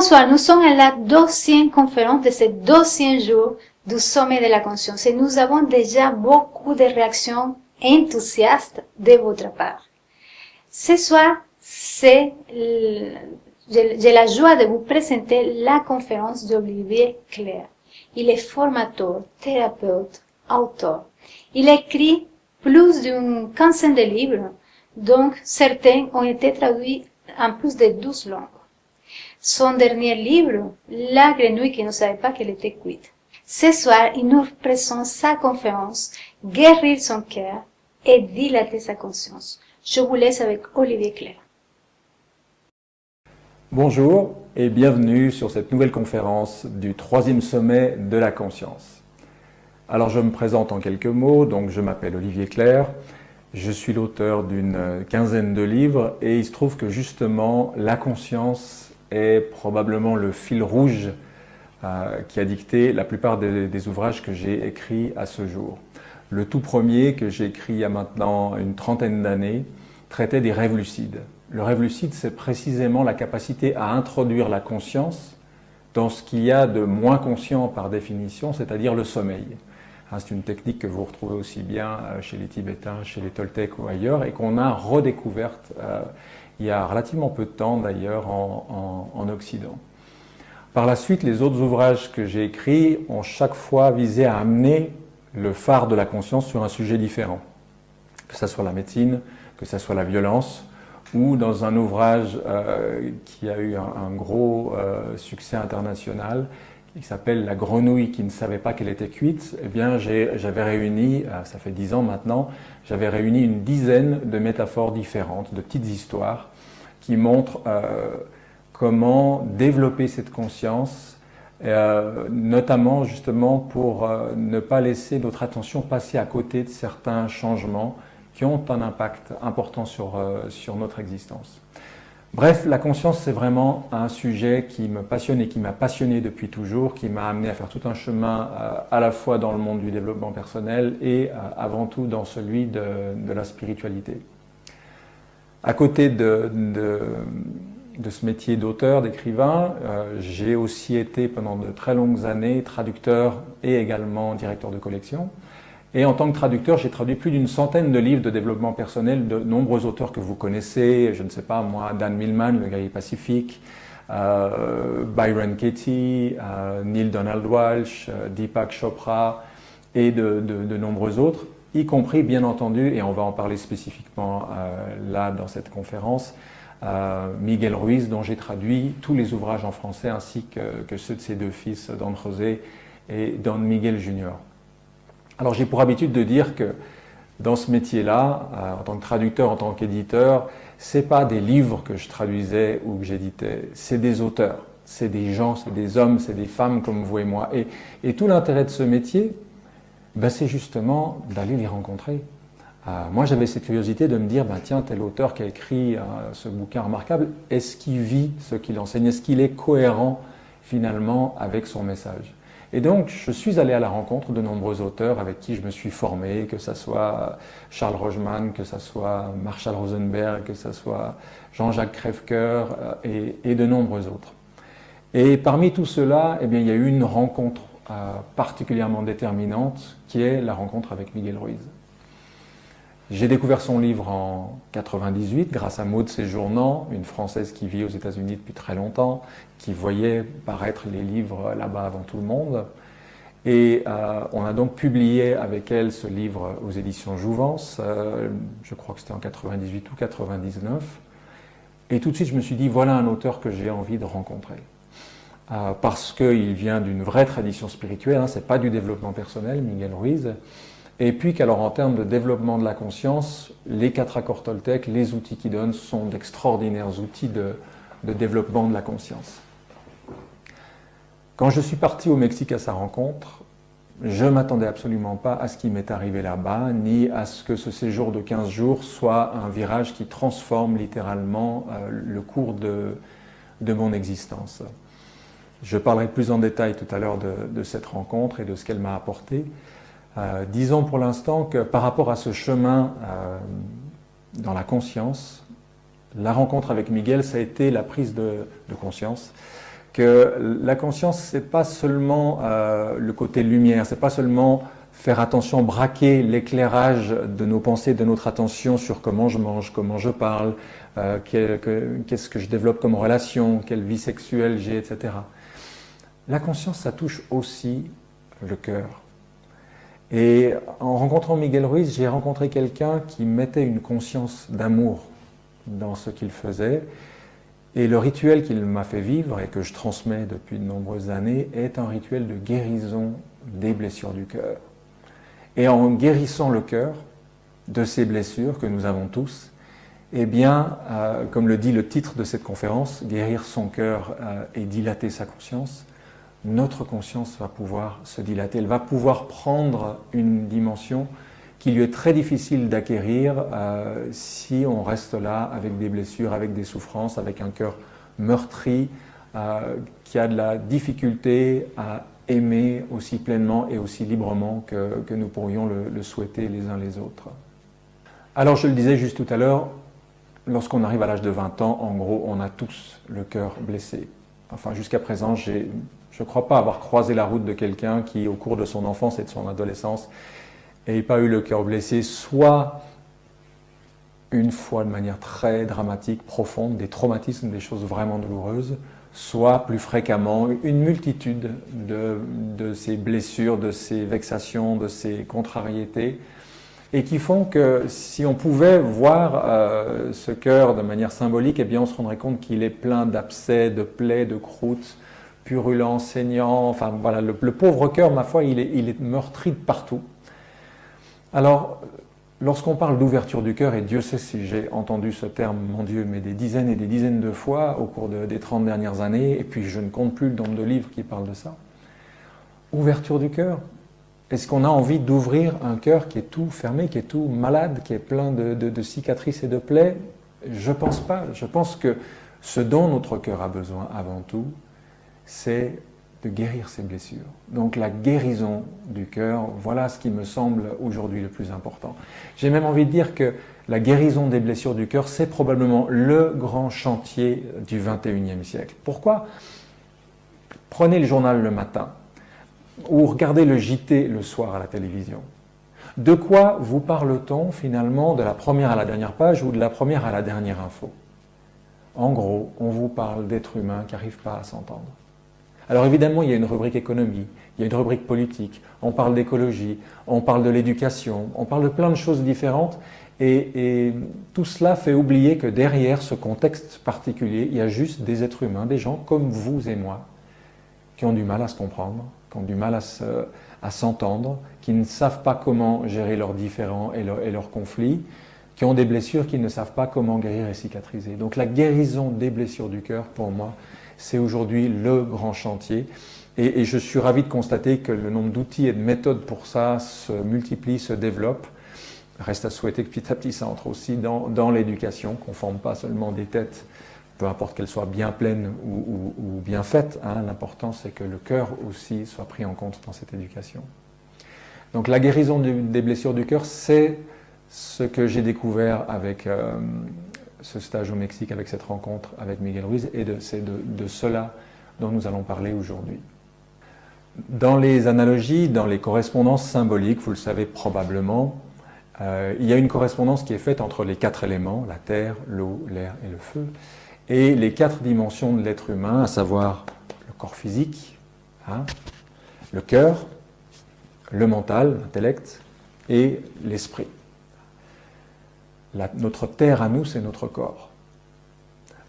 Bonsoir, nous sommes à la 12e conférence de ce 12e jour du sommet de la conscience et nous avons déjà beaucoup de réactions enthousiastes de votre part. Ce soir, j'ai la joie de vous présenter la conférence d'Olivier Clair. Il est formateur, thérapeute, auteur. Il écrit plus d'une quinzaine de livres, dont certains ont été traduits en plus de 12 langues. Son dernier livre, La grenouille qui ne savait pas qu'elle était cuite. Ce soir, il nous présente sa conférence Guérir son cœur et dilater sa conscience. Je vous laisse avec Olivier Clair. Bonjour et bienvenue sur cette nouvelle conférence du 3e sommet de la conscience. Alors je me présente en quelques mots, donc je m'appelle Olivier Clair, je suis l'auteur d'une quinzaine de livres et il se trouve que justement la conscience est probablement le fil rouge qui a dicté la plupart des ouvrages que j'ai écrits à ce jour. Le tout premier que j'ai écrit il y a maintenant une trentaine d'années traitait des rêves lucides. Le rêve lucide, c'est précisément la capacité à introduire la conscience dans ce qu'il y a de moins conscient par définition, c'est-à-dire le sommeil. C'est une technique que vous retrouvez aussi bien chez les Tibétains, chez les Toltecs ou ailleurs, et qu'on a redécouverte il y a relativement peu de temps d'ailleurs en Occident. Par la suite, les autres ouvrages que j'ai écrits ont chaque fois visé à amener le phare de la conscience sur un sujet différent, que ce soit la médecine, que ce soit la violence, ou dans un ouvrage qui a eu un gros succès international, qui s'appelle « La grenouille qui ne savait pas qu'elle était cuite », eh bien j'avais réuni, ça fait 10 ans maintenant, j'avais réuni une dizaine de métaphores différentes, de petites histoires qui montrent comment développer cette conscience, notamment justement pour ne pas laisser notre attention passer à côté de certains changements qui ont un impact important sur notre existence. Bref, la conscience, c'est vraiment un sujet qui me passionne et qui m'a passionné depuis toujours, qui m'a amené à faire tout un chemin à la fois dans le monde du développement personnel et avant tout dans celui de la spiritualité. À côté de ce métier d'auteur, d'écrivain, j'ai aussi été pendant de très longues années traducteur et également directeur de collection. Et en tant que traducteur, j'ai traduit plus d'une centaine de livres de développement personnel de nombreux auteurs que vous connaissez, je ne sais pas moi, Dan Millman, Le Guerrier Pacifique, Byron Katie, Neale Donald Walsh, Deepak Chopra et de nombreux autres, y compris bien entendu, et on va en parler spécifiquement là dans cette conférence, Miguel Ruiz, dont j'ai traduit tous les ouvrages en français ainsi que ceux de ses deux fils, Don José et Don Miguel Jr. Alors j'ai pour habitude de dire que dans ce métier-là, en tant que traducteur, en tant qu'éditeur, ce n'est pas des livres que je traduisais ou que j'éditais, c'est des auteurs, c'est des gens, c'est des hommes, c'est des femmes comme vous et moi. Et tout l'intérêt de ce métier, c'est justement d'aller les rencontrer. Moi j'avais cette curiosité de me dire, tiens, tel auteur qui a écrit ce bouquin remarquable, est-ce qu'il vit ce qu'il enseigne? Est-ce qu'il est cohérent finalement avec son message? Et donc, je suis allé à la rencontre de nombreux auteurs avec qui je me suis formé, que ce soit Charles Roggeman, que ce soit Marshall Rosenberg, que ce soit Jean-Jacques Crèvecoeur et de nombreux autres. Et parmi tout cela, il y a eu une rencontre particulièrement déterminante qui est la rencontre avec Miguel Ruiz. J'ai découvert son livre en 98 grâce à Maude Séjournant, une Française qui vit aux États-Unis depuis très longtemps, qui voyait paraître les livres là-bas avant tout le monde. Et on a donc publié avec elle ce livre aux éditions Jouvence, je crois que c'était en 98 ou 99. Et tout de suite, je me suis dit, voilà un auteur que j'ai envie de rencontrer. Parce qu'il vient d'une vraie tradition spirituelle, ce n'est pas du développement personnel, Miguel Ruiz. Et puis qu'alors en termes de développement de la conscience, les 4 accords Toltec, les outils qu'il donne sont d'extraordinaires outils de développement de la conscience. Quand je suis parti au Mexique à sa rencontre, je ne m'attendais absolument pas à ce qui m'est arrivé là-bas, ni à ce que ce séjour de 15 jours soit un virage qui transforme littéralement le cours de mon existence. Je parlerai plus en détail tout à l'heure de cette rencontre et de ce qu'elle m'a apporté. Disons pour l'instant que par rapport à ce chemin dans la conscience, la rencontre avec Miguel, ça a été la prise de conscience que la conscience, c'est pas seulement le côté lumière, c'est pas seulement faire attention, braquer l'éclairage de nos pensées, de notre attention sur comment je mange, comment je parle, qu'est-ce que je développe comme relation, quelle vie sexuelle j'ai, etc. La conscience, ça touche aussi le cœur. Et en rencontrant Miguel Ruiz, j'ai rencontré quelqu'un qui mettait une conscience d'amour dans ce qu'il faisait. Et le rituel qu'il m'a fait vivre et que je transmets depuis de nombreuses années est un rituel de guérison des blessures du cœur. Et en guérissant le cœur de ces blessures que nous avons tous, eh bien, comme le dit le titre de cette conférence, guérir son cœur et dilater sa conscience, notre conscience va pouvoir se dilater, elle va pouvoir prendre une dimension qui lui est très difficile d'acquérir si on reste là avec des blessures, avec des souffrances, avec un cœur meurtri, qui a de la difficulté à aimer aussi pleinement et aussi librement que nous pourrions le souhaiter les uns les autres. Alors je le disais juste tout à l'heure, lorsqu'on arrive à l'âge de 20 ans, en gros, on a tous le cœur blessé. Enfin, jusqu'à présent, je ne crois pas avoir croisé la route de quelqu'un qui, au cours de son enfance et de son adolescence, n'ait pas eu le cœur blessé, soit une fois de manière très dramatique, profonde, des traumatismes, des choses vraiment douloureuses, soit plus fréquemment une multitude de ces blessures, de ces vexations, de ces contrariétés, et qui font que si on pouvait voir ce cœur de manière symbolique, eh bien on se rendrait compte qu'il est plein d'abcès, de plaies, de croûtes, purulent, saignant. Enfin voilà, le pauvre cœur, ma foi, il est meurtri de partout. Alors, lorsqu'on parle d'ouverture du cœur, et Dieu sait si j'ai entendu ce terme, mon Dieu, mais des dizaines et des dizaines de fois au cours des 30 dernières années, et puis je ne compte plus le nombre de livres qui parlent de ça. Ouverture du cœur. Est-ce qu'on a envie d'ouvrir un cœur qui est tout fermé, qui est tout malade, qui est plein de cicatrices et de plaies? Je ne pense pas. Je pense que ce dont notre cœur a besoin avant tout, c'est de guérir ses blessures. Donc la guérison du cœur, voilà ce qui me semble aujourd'hui le plus important. J'ai même envie de dire que la guérison des blessures du cœur, c'est probablement le grand chantier du XXIe siècle. Pourquoi? Prenez le journal le matin ou regardez le JT le soir à la télévision. De quoi vous parle-t-on finalement de la première à la dernière page ou de la première à la dernière info? En gros, on vous parle d'êtres humains qui n'arrivent pas à s'entendre. Alors évidemment, il y a une rubrique économie, il y a une rubrique politique, on parle d'écologie, on parle de l'éducation, on parle de plein de choses différentes et tout cela fait oublier que derrière ce contexte particulier, il y a juste des êtres humains, des gens comme vous et moi, qui ont du mal à se comprendre, qui ont du mal à s'entendre, qui ne savent pas comment gérer leurs différends et leurs conflits, qui ont des blessures qu'ils ne savent pas comment guérir et cicatriser. Donc la guérison des blessures du cœur, pour moi, c'est aujourd'hui le grand chantier. Et je suis ravi de constater que le nombre d'outils et de méthodes pour ça se multiplie, se développe. Reste à souhaiter que petit à petit ça entre aussi dans l'éducation, qu'on ne forme pas seulement des têtes, peu importe qu'elles soient bien pleines ou bien faites. Hein. L'important c'est que le cœur aussi soit pris en compte dans cette éducation. Donc la guérison des blessures du cœur, c'est ce que j'ai découvert avec ce stage au Mexique, avec cette rencontre avec Miguel Ruiz, et c'est de cela dont nous allons parler aujourd'hui. Dans les analogies, dans les correspondances symboliques, vous le savez probablement, il y a une correspondance qui est faite entre les 4 éléments, la terre, l'eau, l'air et le feu, et les 4 dimensions de l'être humain, à savoir le corps physique, hein, le cœur, le mental, l'intellect et l'esprit. Notre terre à nous, c'est notre corps.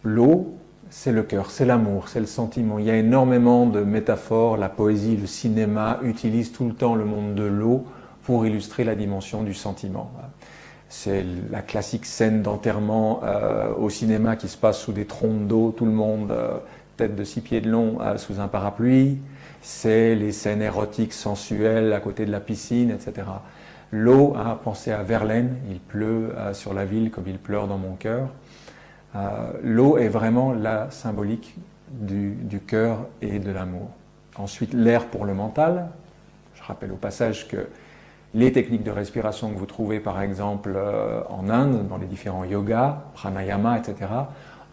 L'eau, c'est le cœur, c'est l'amour, c'est le sentiment. Il y a énormément de métaphores, la poésie, le cinéma utilisent tout le temps le monde de l'eau pour illustrer la dimension du sentiment. C'est la classique scène d'enterrement au cinéma qui se passe sous des trompes d'eau, tout le monde, tête de 6 pieds de long, sous un parapluie. C'est les scènes érotiques, sensuelles, à côté de la piscine, etc. L'eau, hein, pensez à Verlaine, il pleut sur la ville comme il pleure dans mon cœur. L'eau est vraiment la symbolique du cœur et de l'amour. Ensuite, l'air pour le mental. Je rappelle au passage que les techniques de respiration que vous trouvez par exemple en Inde, dans les différents yogas, pranayama, etc.,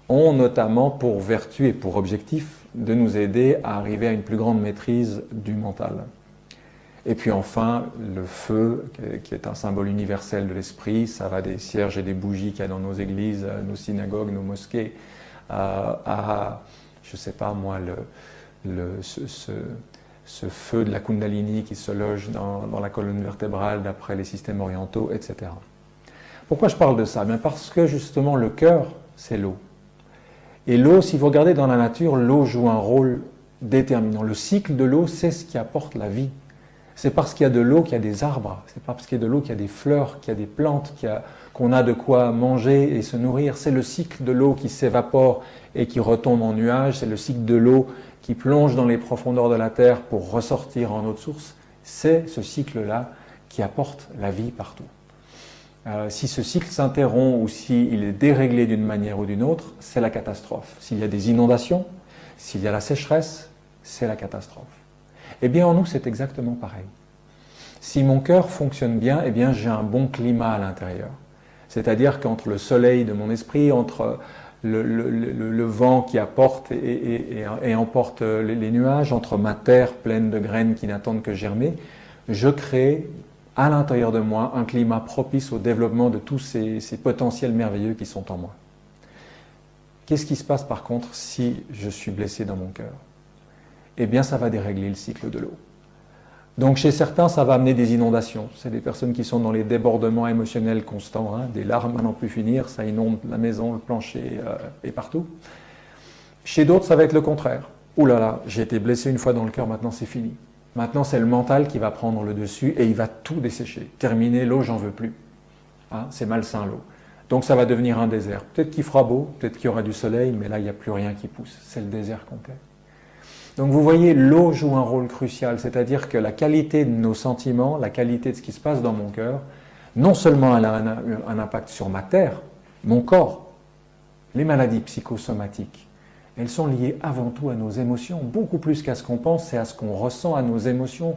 ont notamment pour vertu et pour objectif de nous aider à arriver à une plus grande maîtrise du mental. Et puis enfin, le feu, qui est un symbole universel de l'esprit, ça va des cierges et des bougies qu'il y a dans nos églises, nos synagogues, nos mosquées, à, je ne sais pas moi, ce feu de la Kundalini qui se loge dans la colonne vertébrale d'après les systèmes orientaux, etc. Pourquoi je parle de ça? Bien parce que justement le cœur, c'est l'eau. Et l'eau, si vous regardez dans la nature, l'eau joue un rôle déterminant. Le cycle de l'eau, c'est ce qui apporte la vie. C'est parce qu'il y a de l'eau qu'il y a des arbres, c'est parce qu'il y a de l'eau qu'il y a des fleurs, qu'il y a des plantes, qu'on a de quoi manger et se nourrir. C'est le cycle de l'eau qui s'évapore et qui retombe en nuages, c'est le cycle de l'eau qui plonge dans les profondeurs de la terre pour ressortir en eau de source. C'est ce cycle-là qui apporte la vie partout. Si ce cycle s'interrompt ou s'il est déréglé d'une manière ou d'une autre, c'est la catastrophe. S'il y a des inondations, s'il y a la sécheresse, c'est la catastrophe. Eh bien, en nous, c'est exactement pareil. Si mon cœur fonctionne bien, eh bien, j'ai un bon climat à l'intérieur. C'est-à-dire qu'entre le soleil de mon esprit, entre le vent qui apporte et emporte les nuages, entre ma terre pleine de graines qui n'attendent que germer, je crée à l'intérieur de moi un climat propice au développement de tous ces potentiels merveilleux qui sont en moi. Qu'est-ce qui se passe par contre si je suis blessé dans mon cœur? Eh bien, ça va dérégler le cycle de l'eau. Donc, chez certains, ça va amener des inondations. C'est des personnes qui sont dans les débordements émotionnels constants, des larmes à n'en plus finir, ça inonde la maison, le plancher et partout. Chez d'autres, ça va être le contraire. Ouh là là, j'ai été blessé une fois dans le cœur, maintenant c'est fini. Maintenant, c'est le mental qui va prendre le dessus et il va tout dessécher. Terminer, l'eau, j'en veux plus. C'est malsain l'eau. Donc, ça va devenir un désert. Peut-être qu'il fera beau, peut-être qu'il y aura du soleil, mais là, il n'y a plus rien qui pousse. C'est le désert complet. Donc vous voyez, l'eau joue un rôle crucial, c'est-à-dire que la qualité de nos sentiments, la qualité de ce qui se passe dans mon cœur, non seulement elle a un impact sur ma terre, mon corps, les maladies psychosomatiques, elles sont liées avant tout à nos émotions, beaucoup plus qu'à ce qu'on pense, c'est à ce qu'on ressent, à nos émotions.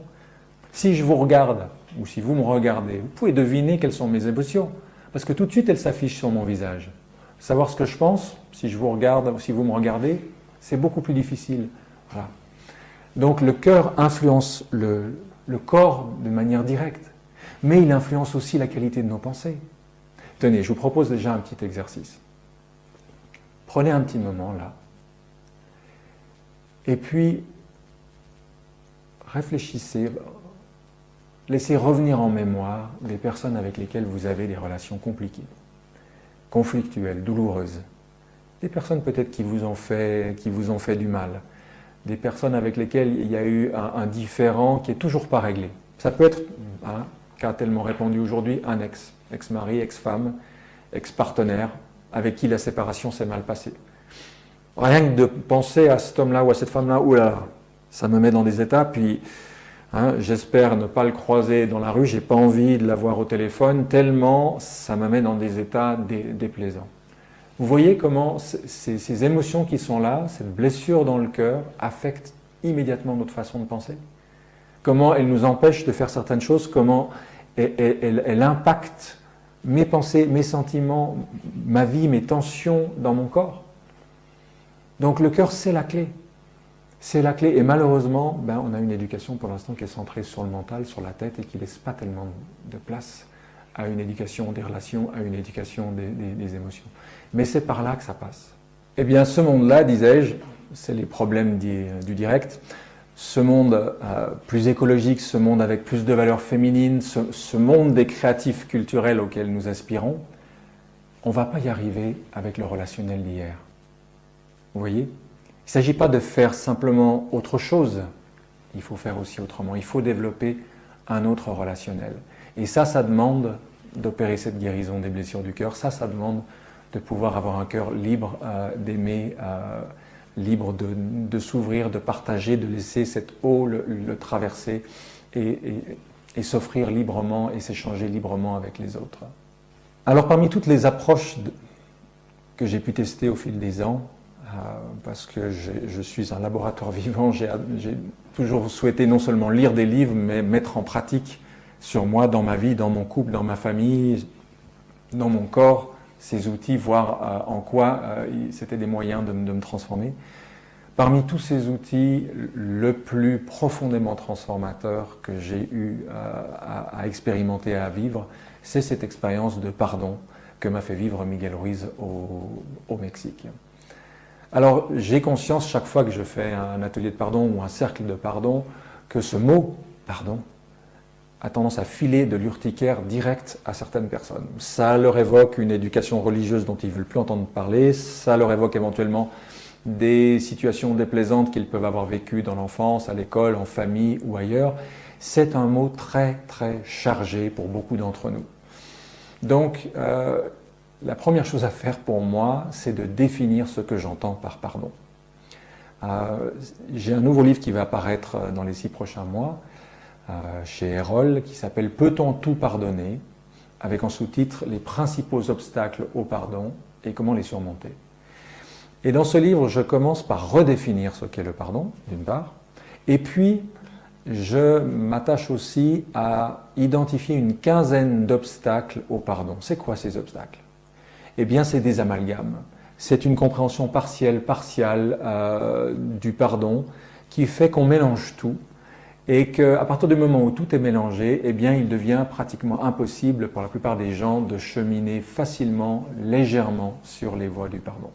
Si je vous regarde, ou si vous me regardez, vous pouvez deviner quelles sont mes émotions, parce que tout de suite elles s'affichent sur mon visage. Savoir ce que je pense, si je vous regarde ou si vous me regardez, c'est beaucoup plus difficile. Voilà. Donc le cœur influence le corps de manière directe, mais il influence aussi la qualité de nos pensées. Tenez, je vous propose déjà un petit exercice. Prenez un petit moment là, et puis réfléchissez, laissez revenir en mémoire des personnes avec lesquelles vous avez des relations compliquées, conflictuelles, douloureuses, des personnes peut-être qui vous ont fait du mal, des personnes avec lesquelles il y a eu un différend qui n'est toujours pas réglé. Ça peut être, qu'a tellement répondu aujourd'hui, un ex-mari, ex-femme, ex-partenaire, avec qui la séparation s'est mal passée. Rien que de penser à cet homme-là ou à cette femme-là, oulala, ça me met dans des états, puis j'espère ne pas le croiser dans la rue, j'ai pas envie de l'avoir au téléphone, tellement ça me met dans des états déplaisants. Vous voyez comment ces émotions qui sont là, cette blessure dans le cœur, affectent immédiatement notre façon de penser? Comment elle nous empêche de faire certaines choses? Comment elle impacte mes pensées, mes sentiments, ma vie, mes tensions dans mon corps? Donc le cœur, c'est la clé. C'est la clé. Et malheureusement, on a une éducation pour l'instant qui est centrée sur le mental, sur la tête, et qui ne laisse pas tellement de place à une éducation des relations, à une éducation des émotions. Mais c'est par là que ça passe. Eh bien, ce monde-là, disais-je, c'est les problèmes du direct. Ce monde plus écologique, ce monde avec plus de valeurs féminines, ce monde des créatifs culturels auxquels nous aspirons, on ne va pas y arriver avec le relationnel d'hier. Vous voyez? Il ne s'agit pas de faire simplement autre chose. Il faut faire aussi autrement. Il faut développer un autre relationnel. Et ça demande d'opérer cette guérison des blessures du cœur. Ça demande de pouvoir avoir un cœur libre d'aimer, libre de s'ouvrir, de partager, de laisser cette eau le traverser et s'offrir librement et s'échanger librement avec les autres. Alors parmi toutes les approches que j'ai pu tester au fil des ans, parce que je suis un laboratoire vivant, j'ai toujours souhaité non seulement lire des livres, mais mettre en pratique sur moi, dans ma vie, dans mon couple, dans ma famille, dans mon corps, ces outils, voir en quoi c'était des moyens de me transformer. Parmi tous ces outils, le plus profondément transformateur que j'ai eu à expérimenter et à vivre, c'est cette expérience de pardon que m'a fait vivre Miguel Ruiz au Mexique. Alors, j'ai conscience chaque fois que je fais un atelier de pardon ou un cercle de pardon que ce mot « pardon » a tendance à filer de l'urticaire direct à certaines personnes. Ça leur évoque une éducation religieuse dont ils ne veulent plus entendre parler, ça leur évoque éventuellement des situations déplaisantes qu'ils peuvent avoir vécues dans l'enfance, à l'école, en famille ou ailleurs. C'est un mot très très chargé pour beaucoup d'entre nous. Donc, la première chose à faire pour moi, c'est de définir ce que j'entends par pardon. J'ai un nouveau livre qui va apparaître dans les 6 prochains mois, chez Erol, qui s'appelle « Peut-on tout pardonner ?», avec en sous-titre « Les principaux obstacles au pardon et comment les surmonter ». Et dans ce livre, je commence par redéfinir ce qu'est le pardon, d'une part, et puis je m'attache aussi à identifier une quinzaine d'obstacles au pardon. C'est quoi ces obstacles? Eh bien, c'est des amalgames. C'est une compréhension partielle du pardon qui fait qu'on mélange tout et qu'à partir du moment où tout est mélangé, eh bien, il devient pratiquement impossible pour la plupart des gens de cheminer facilement, légèrement sur les voies du pardon.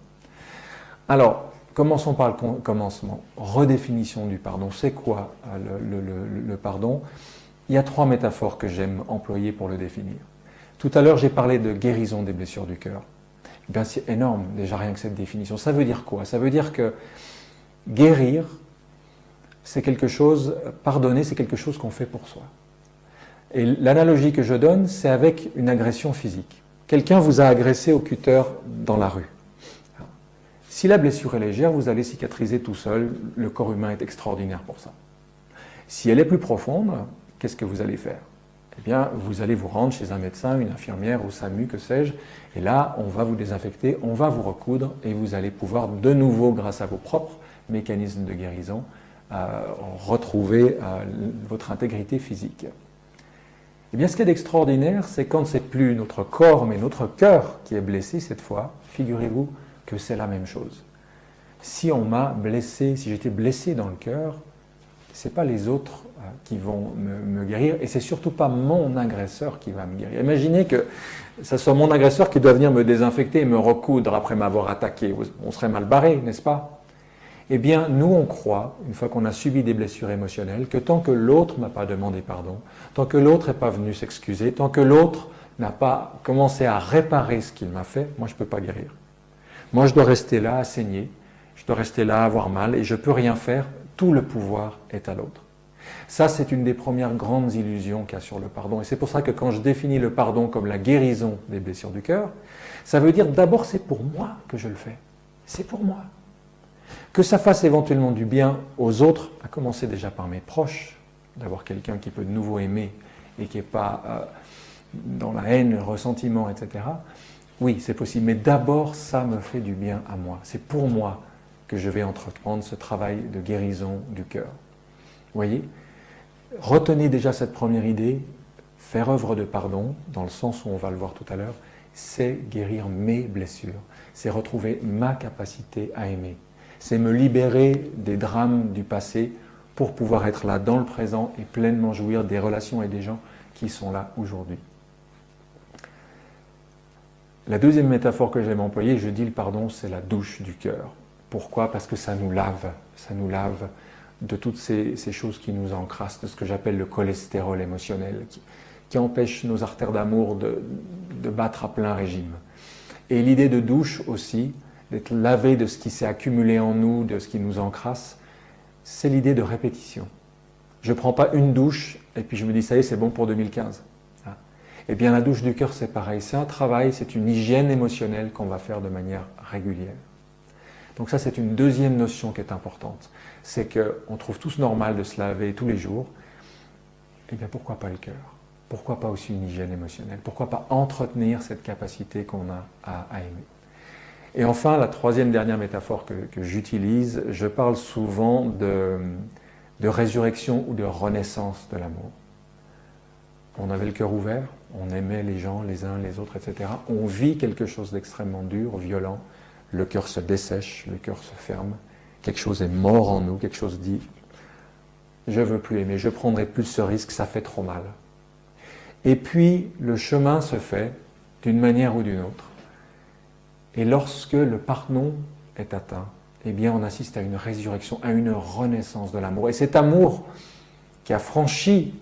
Alors, commençons par le commencement. Redéfinition du pardon. C'est quoi le pardon? Il y a 3 métaphores que j'aime employer pour le définir. Tout à l'heure, j'ai parlé de guérison des blessures du cœur. Eh bien, c'est énorme, déjà rien que cette définition. Ça veut dire quoi? Ça veut dire que guérir, c'est quelque chose, pardonner, c'est quelque chose qu'on fait pour soi. Et l'analogie que je donne, c'est avec une agression physique. Quelqu'un vous a agressé au cutter dans la rue. Si la blessure est légère, vous allez cicatriser tout seul. Le corps humain est extraordinaire pour ça. Si elle est plus profonde, qu'est-ce que vous allez faire? Eh bien, vous allez vous rendre chez un médecin, une infirmière, au SAMU, que sais-je, et là, on va vous désinfecter, on va vous recoudre, et vous allez pouvoir de nouveau, grâce à vos propres mécanismes de guérison, retrouver votre intégrité physique. Eh bien, ce qui est extraordinaire, c'est quand c'est plus notre corps, mais notre cœur qui est blessé cette fois, figurez-vous que c'est la même chose. Si on m'a blessé, si j'étais blessé dans le cœur, ce n'est pas les autres qui vont me guérir, et c'est surtout pas mon agresseur qui va me guérir. Imaginez que ce soit mon agresseur qui doit venir me désinfecter et me recoudre après m'avoir attaqué. On serait mal barré, n'est-ce pas? Eh bien, nous, on croit, une fois qu'on a subi des blessures émotionnelles, que tant que l'autre ne m'a pas demandé pardon, tant que l'autre n'est pas venu s'excuser, tant que l'autre n'a pas commencé à réparer ce qu'il m'a fait, moi, je ne peux pas guérir. Moi, je dois rester là à saigner, je dois rester là à avoir mal, et je ne peux rien faire, tout le pouvoir est à l'autre. Ça, c'est une des premières grandes illusions qu'il y a sur le pardon. Et c'est pour ça que quand je définis le pardon comme la guérison des blessures du cœur, ça veut dire d'abord c'est pour moi que je le fais. C'est pour moi. Que ça fasse éventuellement du bien aux autres, à commencer déjà par mes proches, d'avoir quelqu'un qui peut de nouveau aimer et qui n'est pas dans la haine, le ressentiment, etc. Oui, c'est possible. Mais d'abord, ça me fait du bien à moi. C'est pour moi que je vais entreprendre ce travail de guérison du cœur. Vous voyez? Retenez déjà cette première idée, faire œuvre de pardon, dans le sens où on va le voir tout à l'heure, c'est guérir mes blessures, c'est retrouver ma capacité à aimer, c'est me libérer des drames du passé pour pouvoir être là dans le présent et pleinement jouir des relations et des gens qui sont là aujourd'hui. La deuxième métaphore que j'aime employer, je dis le pardon, c'est la douche du cœur. Pourquoi? Parce que ça nous lave de toutes ces choses qui nous encrassent, de ce que j'appelle le cholestérol émotionnel, qui empêche nos artères d'amour de battre à plein régime. Et l'idée de douche aussi, d'être lavé de ce qui s'est accumulé en nous, de ce qui nous encrasse, c'est l'idée de répétition. Je ne prends pas une douche et puis je me dis ça y est, c'est bon pour 2015. Eh bien la douche du cœur c'est pareil, c'est un travail, c'est une hygiène émotionnelle qu'on va faire de manière régulière. Donc ça c'est une deuxième notion qui est importante, c'est qu'on trouve tous normal de se laver tous les jours, eh bien pourquoi pas le cœur? Pourquoi pas aussi une hygiène émotionnelle? Pourquoi pas entretenir cette capacité qu'on a à aimer? Et enfin, la troisième dernière métaphore que j'utilise, je parle souvent de résurrection ou de renaissance de l'amour. on avait le cœur ouvert, on aimait les gens, les uns, les autres, etc. On vit quelque chose d'extrêmement dur, violent, le cœur se dessèche, le cœur se ferme, quelque chose est mort en nous, quelque chose dit « je ne veux plus aimer, je ne prendrai plus ce risque, ça fait trop mal ». Et puis le chemin se fait d'une manière ou d'une autre. Et lorsque le pardon est atteint, eh bien on assiste à une résurrection, à une renaissance de l'amour. Et cet amour qui a franchi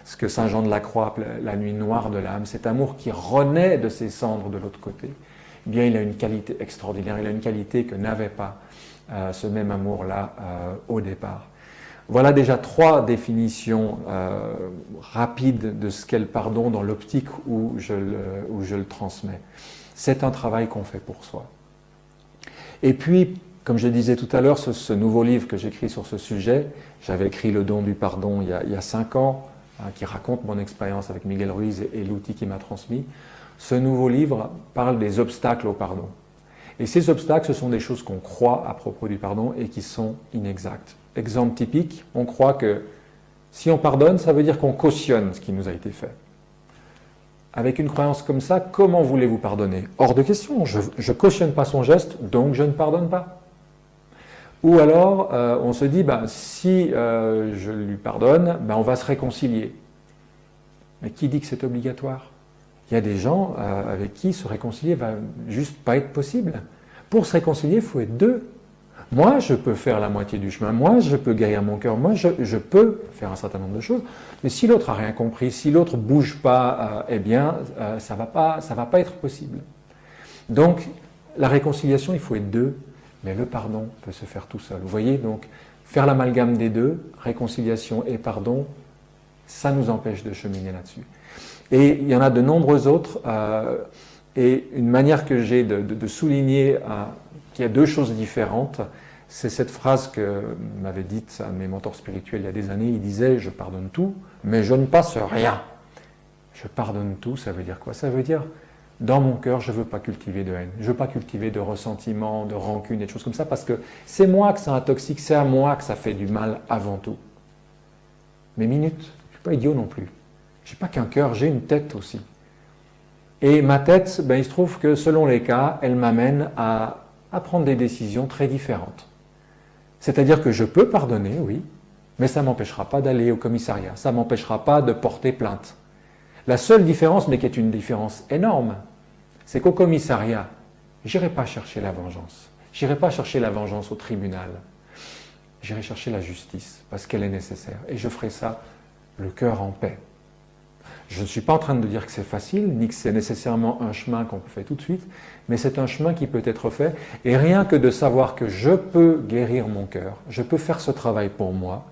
ce que Saint Jean de la Croix appelle la nuit noire de l'âme, cet amour qui renaît de ses cendres de l'autre côté, eh bien il a une qualité extraordinaire, il a une qualité que n'avait pas ce même amour-là au départ. Voilà déjà 3 définitions rapides de ce qu'est le pardon dans l'optique où je le transmets. C'est un travail qu'on fait pour soi. Et puis, comme je disais tout à l'heure, ce nouveau livre que j'écris sur ce sujet, j'avais écrit Le don du pardon il y a 5 ans, qui raconte mon expérience avec Miguel Ruiz et l'outil qu'il m'a transmis. Ce nouveau livre parle des obstacles au pardon. Et ces obstacles, ce sont des choses qu'on croit à propos du pardon et qui sont inexactes. Exemple typique, on croit que si on pardonne, ça veut dire qu'on cautionne ce qui nous a été fait. Avec une croyance comme ça, comment voulez-vous pardonner? Hors de question, je ne cautionne pas son geste, donc je ne pardonne pas. Ou alors, on se dit, si je lui pardonne, on va se réconcilier. Mais qui dit que c'est obligatoire? Il y a des gens avec qui se réconcilier va juste pas être possible. Pour se réconcilier, il faut être 2. Moi, je peux faire la moitié du chemin, moi, je peux guérir mon cœur, moi, je peux faire un certain nombre de choses, mais si l'autre n'a rien compris, si l'autre ne bouge pas, ça va pas être possible. Donc, la réconciliation, il faut être 2, mais le pardon peut se faire tout seul. Vous voyez, donc, faire l'amalgame des 2, réconciliation et pardon, ça nous empêche de cheminer là-dessus. Et il y en a de nombreux autres, et une manière que j'ai de souligner qu'il y a 2 choses différentes, c'est cette phrase que m'avait dite un de mes mentors spirituels il y a des années. Il disait « je pardonne tout, mais je ne passe rien ». Je pardonne tout, ça veut dire quoi? Ça veut dire, dans mon cœur, je ne veux pas cultiver de haine, je ne veux pas cultiver de ressentiment, de rancune et de choses comme ça, parce que c'est moi que ça intoxique, c'est à moi que ça fait du mal avant tout. Mais minute, je ne suis pas idiot non plus. Je n'ai pas qu'un cœur, j'ai une tête aussi. Et ma tête, il se trouve que selon les cas, elle m'amène à prendre des décisions très différentes. C'est-à-dire que je peux pardonner, oui, mais ça ne m'empêchera pas d'aller au commissariat, ça ne m'empêchera pas de porter plainte. La seule différence, mais qui est une différence énorme, c'est qu'au commissariat, je n'irai pas chercher la vengeance. Je n'irai pas chercher la vengeance au tribunal. J'irai chercher la justice, parce qu'elle est nécessaire. Et je ferai ça le cœur en paix. Je ne suis pas en train de dire que c'est facile, ni que c'est nécessairement un chemin qu'on fait tout de suite, mais c'est un chemin qui peut être fait. Et rien que de savoir que je peux guérir mon cœur, je peux faire ce travail pour moi,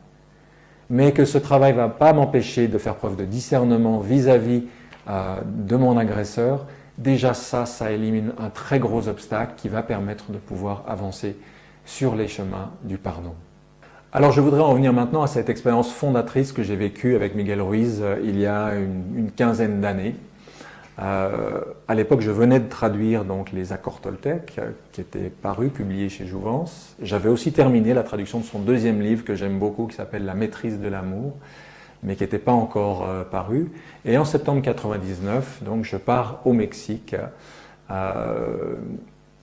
mais que ce travail ne va pas m'empêcher de faire preuve de discernement vis-à-vis de mon agresseur, déjà ça élimine un très gros obstacle qui va permettre de pouvoir avancer sur les chemins du pardon. Alors je voudrais en venir maintenant à cette expérience fondatrice que j'ai vécue avec Miguel Ruiz il y a une quinzaine d'années. À l'époque, je venais de traduire donc les accords toltèques qui étaient parus, publiés chez Jouvence. J'avais aussi terminé la traduction de son 2e livre que j'aime beaucoup, qui s'appelle La maîtrise de l'amour, mais qui n'était pas encore paru. Et en septembre 1999, donc, je pars au Mexique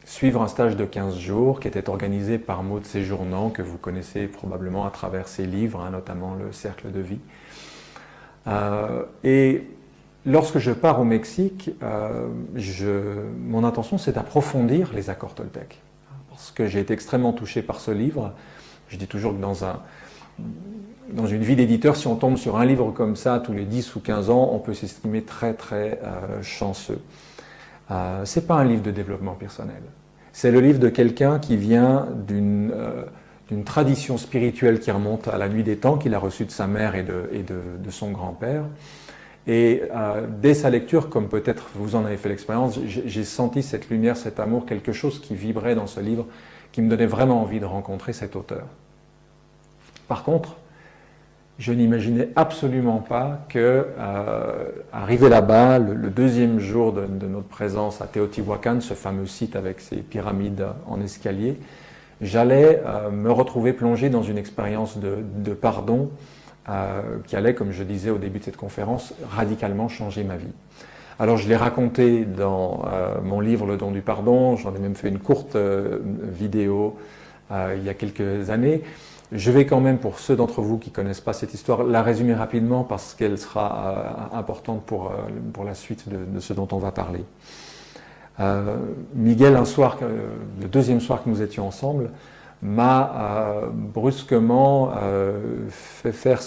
suivre un stage de 15 jours qui était organisé par Maud Séjournant, que vous connaissez probablement à travers ses livres, notamment Le Cercle de Vie. Et lorsque je pars au Mexique, mon intention c'est d'approfondir les accords toltèques. Parce que j'ai été extrêmement touché par ce livre. Je dis toujours que dans une vie d'éditeur, si on tombe sur un livre comme ça tous les 10 ou 15 ans, on peut s'estimer très très chanceux. Ce n'est pas un livre de développement personnel. C'est le livre de quelqu'un qui vient d'une tradition spirituelle qui remonte à la nuit des temps, qu'il a reçue de sa mère et de son grand-père. Et dès sa lecture, comme peut-être vous en avez fait l'expérience, j'ai senti cette lumière, cet amour, quelque chose qui vibrait dans ce livre, qui me donnait vraiment envie de rencontrer cet auteur. Par contre, je n'imaginais absolument pas que, arrivé là-bas, le 2e jour de notre présence à Teotihuacan, ce fameux site avec ses pyramides en escalier, j'allais me retrouver plongé dans une expérience de pardon qui allait, comme je disais au début de cette conférence, radicalement changer ma vie. Alors je l'ai raconté dans mon livre Le don du pardon, j'en ai même fait une courte vidéo il y a quelques années. Je vais quand même, pour ceux d'entre vous qui ne connaissent pas cette histoire, la résumer rapidement parce qu'elle sera importante pour la suite de ce dont on va parler. Miguel, un soir, le deuxième soir que nous étions ensemble, m'a brusquement fait faire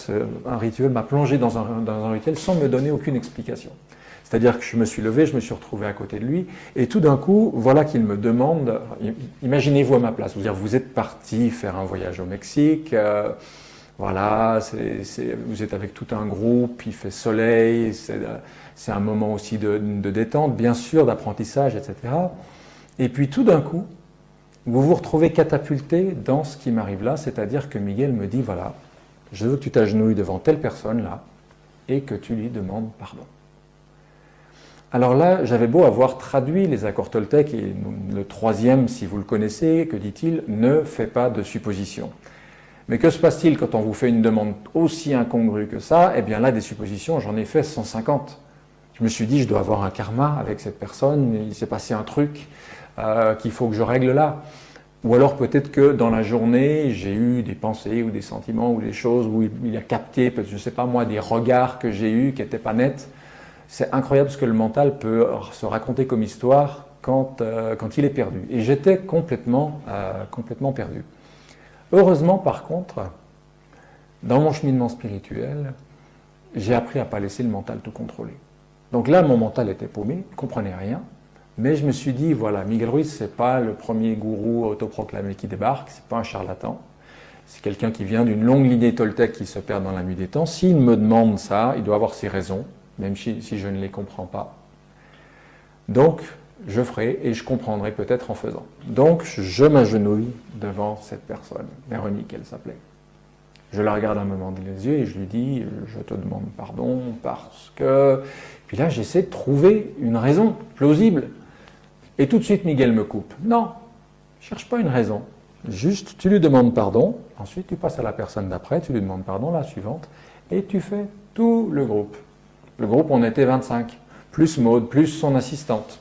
un rituel, m'a plongé dans un rituel sans me donner aucune explication. C'est-à-dire que je me suis levé, je me suis retrouvé à côté de lui, et tout d'un coup, voilà qu'il me demande, imaginez-vous à ma place, vous êtes parti faire un voyage au Mexique, voilà, vous êtes avec tout un groupe, il fait soleil, c'est un moment aussi de détente, bien sûr, d'apprentissage, etc. Et puis tout d'un coup, vous vous retrouvez catapulté dans ce qui m'arrive là, c'est-à-dire que Miguel me dit, voilà, je veux que tu t'agenouilles devant telle personne là, et que tu lui demandes pardon. Alors là, j'avais beau avoir traduit les accords Toltec, et le troisième, si vous le connaissez, que dit-il, ne fait pas de suppositions. Mais que se passe-t-il quand on vous fait une demande aussi incongrue que ça? Eh bien là, des suppositions, j'en ai fait 150. Je me suis dit, je dois avoir un karma avec cette personne, il s'est passé un truc qu'il faut que je règle là. Ou alors peut-être que dans la journée, j'ai eu des pensées ou des sentiments ou des choses où il a capté, je ne sais pas moi, des regards que j'ai eus qui n'étaient pas nets. C'est incroyable ce que le mental peut se raconter comme histoire quand il est perdu. Et j'étais complètement perdu. Heureusement, par contre, dans mon cheminement spirituel, j'ai appris à ne pas laisser le mental tout contrôler. Donc là, mon mental était paumé, il ne comprenait rien. Mais je me suis dit, voilà, Miguel Ruiz, ce n'est pas le premier gourou autoproclamé qui débarque, ce n'est pas un charlatan. C'est quelqu'un qui vient d'une longue lignée Toltec qui se perd dans la nuit des temps. S'il me demande ça, il doit avoir ses raisons, même si je ne les comprends pas. Donc, je ferai et je comprendrai peut-être en faisant. Donc, je m'agenouille devant cette personne, Véronique, elle s'appelait. Je la regarde un moment dans les yeux et je lui dis, je te demande pardon parce que... Puis là, j'essaie de trouver une raison plausible. Et tout de suite, Miguel me coupe. Non, ne cherche pas une raison. Juste, tu lui demandes pardon, ensuite tu passes à la personne d'après, tu lui demandes pardon, la suivante, et tu fais tout le groupe. Le groupe, on était 25, plus Maude, plus son assistante.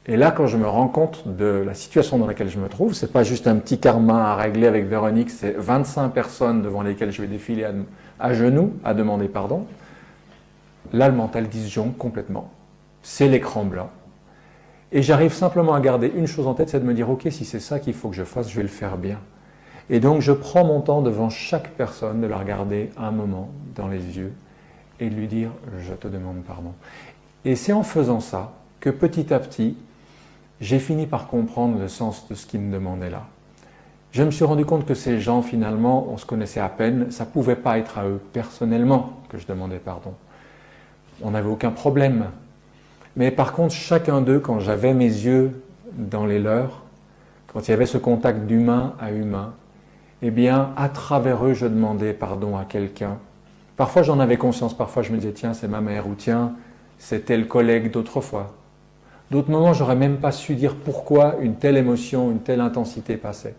Et là, quand je me rends compte de la situation dans laquelle je me trouve, c'est pas juste un petit karma à régler avec Véronique, c'est 25 personnes devant lesquelles je vais défiler à genoux à demander pardon. Là, le mental disjoncte complètement. C'est l'écran blanc. Et j'arrive simplement à garder une chose en tête, c'est de me dire, ok, si c'est ça qu'il faut que je fasse, je vais le faire bien. Et donc, je prends mon temps devant chaque personne, de la regarder un moment dans les yeux et de lui dire, je te demande pardon. Et c'est en faisant ça que petit à petit, j'ai fini par comprendre le sens de ce qu'ils me demandaient là. Je me suis rendu compte que ces gens, finalement, on se connaissait à peine, ça ne pouvait pas être à eux personnellement que je demandais pardon. On n'avait aucun problème. Mais par contre, chacun d'eux, quand j'avais mes yeux dans les leurs, quand il y avait ce contact d'humain à humain, eh bien, à travers eux, je demandais pardon à quelqu'un. Parfois, j'en avais conscience, parfois je me disais, tiens, c'est ma mère, ou tiens, c'est tel collègue d'autrefois. D'autres moments, j'aurais même pas su dire pourquoi une telle émotion, une telle intensité passait.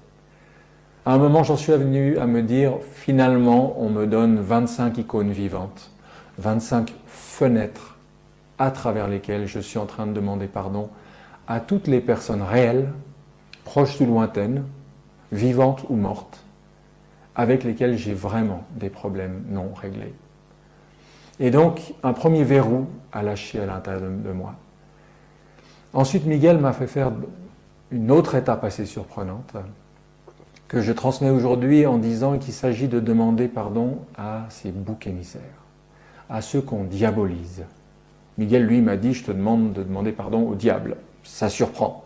À un moment, j'en suis venu à me dire, finalement, on me donne 25 icônes vivantes, 25 fenêtres à travers lesquelles je suis en train de demander pardon à toutes les personnes réelles, proches ou lointaines, vivantes ou mortes, avec lesquelles j'ai vraiment des problèmes non réglés. Et donc, un premier verrou a lâché à l'intérieur de moi. Ensuite, Miguel m'a fait faire une autre étape assez surprenante, que je transmets aujourd'hui en disant qu'il s'agit de demander pardon à ces boucs émissaires, à ceux qu'on diabolise. Miguel, lui, m'a dit, je te demande de demander pardon au diable. Ça surprend.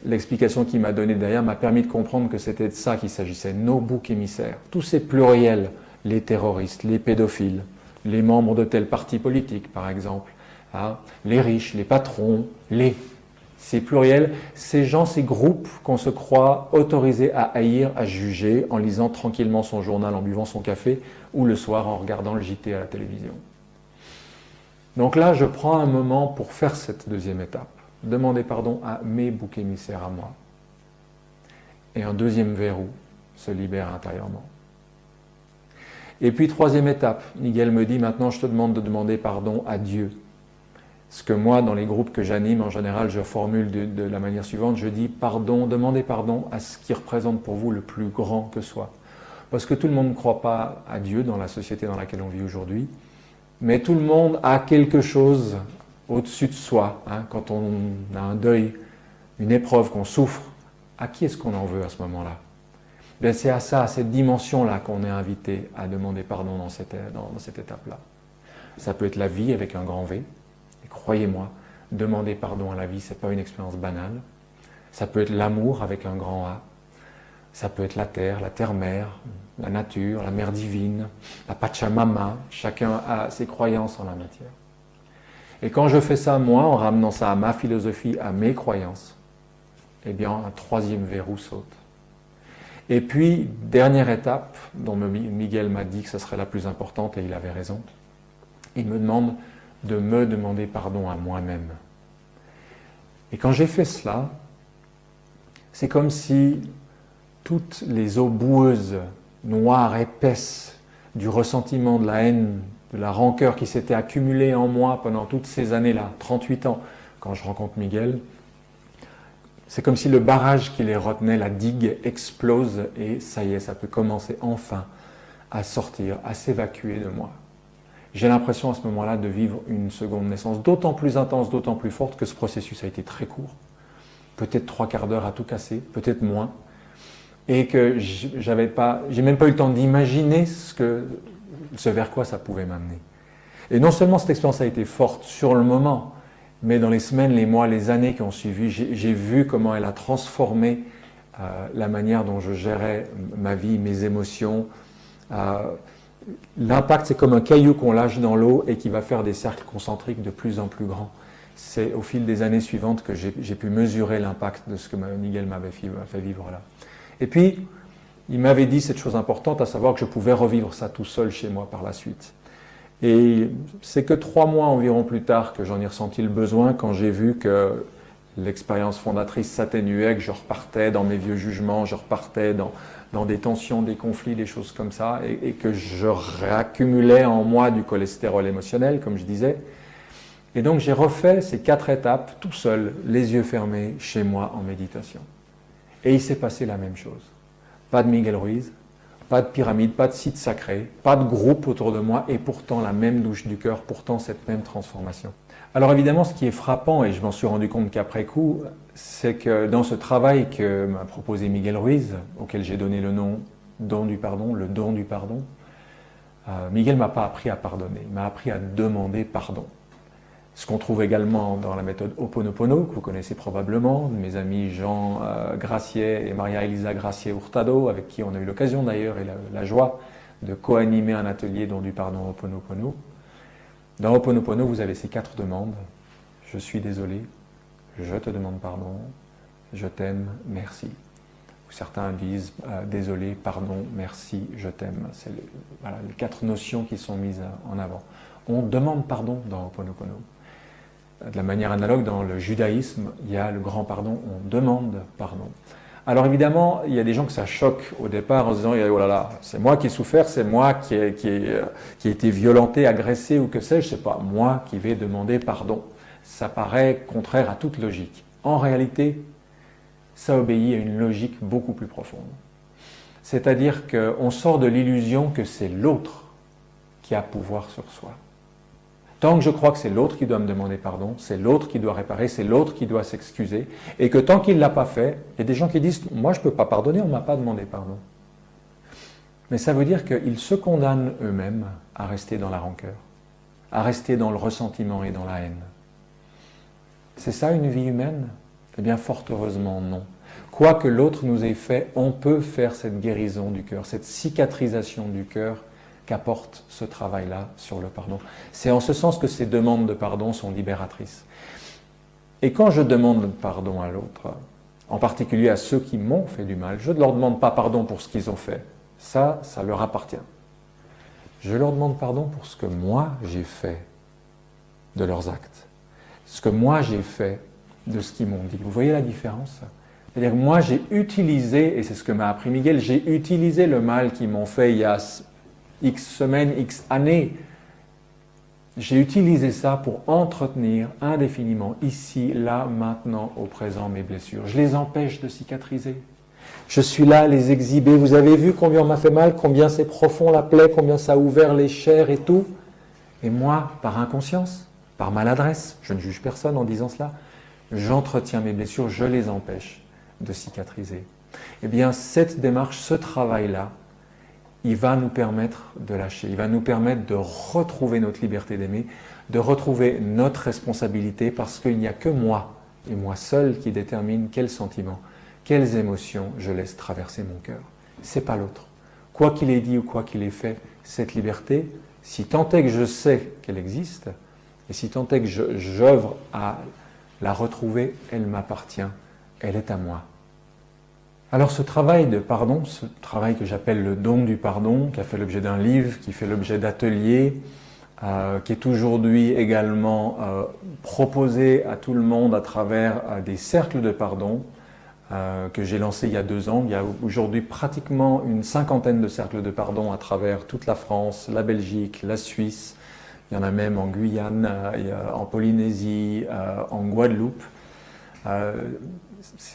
L'explication qu'il m'a donnée derrière m'a permis de comprendre que c'était de ça qu'il s'agissait, nos boucs émissaires. Tous ces pluriels, les terroristes, les pédophiles, les membres de tel parti politique, par exemple, hein, les riches, les patrons, ces pluriels, ces gens, ces groupes qu'on se croit autorisés à haïr, à juger, en lisant tranquillement son journal, en buvant son café, ou le soir en regardant le JT à la télévision. Donc là, je prends un moment pour faire cette deuxième étape, demander pardon à mes boucs émissaires à moi. Et un deuxième verrou se libère intérieurement. Et puis, troisième étape, Miguel me dit, maintenant je te demande de demander pardon à Dieu. Ce que moi, dans les groupes que j'anime, en général, je formule de la manière suivante, je dis pardon, demandez pardon à ce qui représente pour vous le plus grand que soit. Parce que tout le monde ne croit pas à Dieu dans la société dans laquelle on vit aujourd'hui, mais tout le monde a quelque chose au-dessus de soi. Quand on a un deuil, une épreuve, qu'on souffre, à qui est-ce qu'on en veut à ce moment-là? Bien, c'est à ça, à cette dimension-là qu'on est invité à demander pardon dans cette étape-là. Ça peut être la vie avec un grand V. Et croyez-moi, demander pardon à la vie, ce n'est pas une expérience banale. Ça peut être l'amour avec un grand A. Ça peut être la terre-mère, la nature, la mère divine, la Pachamama. Chacun a ses croyances en la matière. Et quand je fais ça, moi, en ramenant ça à ma philosophie, à mes croyances, eh bien, un troisième verrou saute. Et puis, dernière étape, dont Miguel m'a dit que ce serait la plus importante, et il avait raison, il me demande de me demander pardon à moi-même. Et quand j'ai fait cela, c'est comme si toutes les eaux boueuses, noires, épaisses, du ressentiment, de la haine, de la rancœur qui s'était accumulée en moi pendant toutes ces années-là, 38 ans, quand je rencontre Miguel, c'est comme si le barrage qui les retenait, la digue, explose et ça y est, ça peut commencer enfin à sortir, à s'évacuer de moi. J'ai l'impression à ce moment-là de vivre une seconde naissance, d'autant plus intense, d'autant plus forte que ce processus a été très court. Peut-être 3/4 d'heure à tout casser, peut-être moins. Et que j'ai même pas eu le temps d'imaginer ce vers quoi ça pouvait m'amener. Et non seulement cette expérience a été forte sur le moment, mais dans les semaines, les mois, les années qui ont suivi, j'ai vu comment elle a transformé la manière dont je gérais ma vie, mes émotions. L'impact, c'est comme un caillou qu'on lâche dans l'eau et qui va faire des cercles concentriques de plus en plus grands. C'est au fil des années suivantes que j'ai pu mesurer l'impact de ce que Miguel m'avait fait vivre là. Et puis, il m'avait dit cette chose importante, à savoir que je pouvais revivre ça tout seul chez moi par la suite. Et c'est que 3 mois environ plus tard que j'en ai ressenti le besoin, quand j'ai vu que l'expérience fondatrice s'atténuait, que je repartais dans mes vieux jugements, je repartais dans des tensions, des conflits, des choses comme ça, et que je réaccumulais en moi du cholestérol émotionnel, comme je disais. Et donc j'ai refait ces 4 étapes tout seul, les yeux fermés, chez moi en méditation. Et il s'est passé la même chose. Pas de Miguel Ruiz, pas de pyramide, pas de site sacré, pas de groupe autour de moi, et pourtant la même douche du cœur, pourtant cette même transformation. Alors évidemment, ce qui est frappant, et je m'en suis rendu compte qu'après coup, c'est que dans ce travail que m'a proposé Miguel Ruiz, auquel j'ai donné le nom don du pardon, le don du pardon, Miguel ne m'a pas appris à pardonner, il m'a appris à demander pardon. Ce qu'on trouve également dans la méthode Ho'oponopono, que vous connaissez probablement, mes amis Jean Gracier et Maria Elisa Gracier Hurtado, avec qui on a eu l'occasion d'ailleurs et la joie de co-animer un atelier don du pardon Ho'oponopono. Dans Ho'oponopono, vous avez ces 4 demandes. Je suis désolé, je te demande pardon, je t'aime, merci. Certains disent désolé, pardon, merci, je t'aime. C'est les 4 notions qui sont mises en avant. On demande pardon dans Ho'oponopono. De la manière analogue, dans le judaïsme, il y a le grand pardon, on demande pardon. Alors évidemment, il y a des gens que ça choque au départ en se disant « oh là là, c'est moi qui ai souffert, c'est moi qui ai été violenté, agressé ou que sais-je, c'est pas moi qui vais demander pardon ». Ça paraît contraire à toute logique. En réalité, ça obéit à une logique beaucoup plus profonde. C'est-à-dire qu'on sort de l'illusion que c'est l'autre qui a pouvoir sur soi. Tant que je crois que c'est l'autre qui doit me demander pardon, c'est l'autre qui doit réparer, c'est l'autre qui doit s'excuser, et que tant qu'il ne l'a pas fait, il y a des gens qui disent « moi je ne peux pas pardonner, on ne m'a pas demandé pardon ». Mais ça veut dire qu'ils se condamnent eux-mêmes à rester dans la rancœur, à rester dans le ressentiment et dans la haine. C'est ça une vie humaine? Eh bien fort heureusement non. Quoi que l'autre nous ait fait, on peut faire cette guérison du cœur, cette cicatrisation du cœur qu'apporte ce travail-là sur le pardon. C'est en ce sens que ces demandes de pardon sont libératrices. Et quand je demande pardon à l'autre, en particulier à ceux qui m'ont fait du mal, je ne leur demande pas pardon pour ce qu'ils ont fait. Ça leur appartient. Je leur demande pardon pour ce que moi j'ai fait de leurs actes. Ce que moi j'ai fait de ce qu'ils m'ont dit. Vous voyez la différence? C'est-à-dire que moi j'ai utilisé, et c'est ce que m'a appris Miguel, j'ai utilisé le mal qu'ils m'ont fait il y a X semaines, X années. J'ai utilisé ça pour entretenir indéfiniment, ici, là, maintenant, au présent, mes blessures. Je les empêche de cicatriser. Je suis là à les exhiber. Vous avez vu combien on m'a fait mal, combien c'est profond la plaie, combien ça a ouvert les chairs et tout. Et moi, par inconscience, par maladresse, je ne juge personne en disant cela, j'entretiens mes blessures, je les empêche de cicatriser. Eh bien, cette démarche, ce travail-là, il va nous permettre de lâcher, il va nous permettre de retrouver notre liberté d'aimer, de retrouver notre responsabilité, parce qu'il n'y a que moi, et moi seul, qui détermine quels sentiments, quelles émotions je laisse traverser mon cœur. C'est pas l'autre. Quoi qu'il ait dit ou quoi qu'il ait fait, cette liberté, si tant est que je sais qu'elle existe, et si tant est que j'œuvre à la retrouver, elle m'appartient, elle est à moi. Alors ce travail de pardon, ce travail que j'appelle le don du pardon, qui a fait l'objet d'un livre, qui fait l'objet d'ateliers, qui est aujourd'hui également proposé à tout le monde à travers des cercles de pardon, que j'ai lancé il y a 2 ans. Il y a aujourd'hui pratiquement une 50aine de cercles de pardon à travers toute la France, la Belgique, la Suisse. Il y en a même en Guyane, en Polynésie, en Guadeloupe.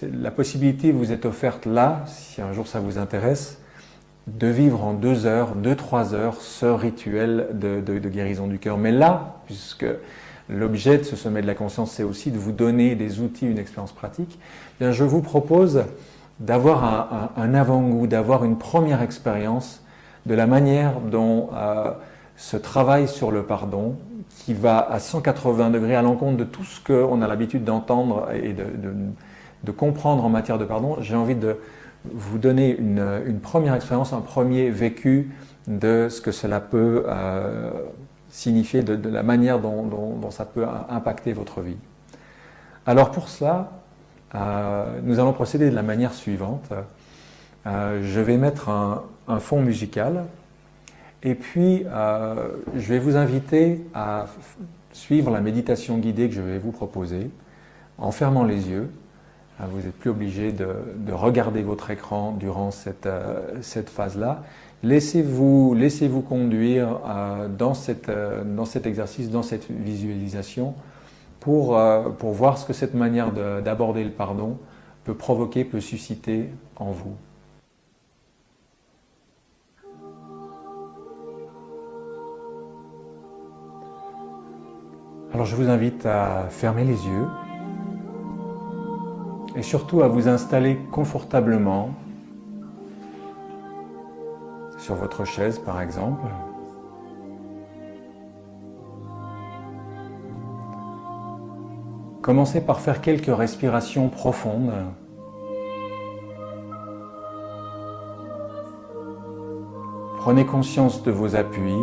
La possibilité vous est offerte là, si un jour ça vous intéresse, de vivre en 2 heures, 2-3 heures, ce rituel de guérison du cœur. Mais là, puisque l'objet de ce sommet de la conscience, c'est aussi de vous donner des outils, une expérience pratique, eh bien, je vous propose d'avoir un avant-goût, d'avoir une première expérience de la manière dont ce travail sur le pardon, qui va à 180 degrés à l'encontre de tout ce qu'on a l'habitude d'entendre et de comprendre en matière de pardon, j'ai envie de vous donner une première expérience, un premier vécu de ce que cela peut signifier, de la manière dont ça peut impacter votre vie. Alors pour cela, nous allons procéder de la manière suivante. Je vais mettre un fond musical et puis je vais vous inviter à suivre la méditation guidée que je vais vous proposer en fermant les yeux. Vous n'êtes plus obligé de regarder votre écran durant cette phase-là. Laissez-vous conduire dans cet exercice, dans cette visualisation, pour voir ce que cette manière d'aborder le pardon peut provoquer, peut susciter en vous. Alors je vous invite à fermer les yeux et surtout à vous installer confortablement sur votre chaise par exemple. Commencez par faire quelques respirations profondes. Prenez conscience de vos appuis,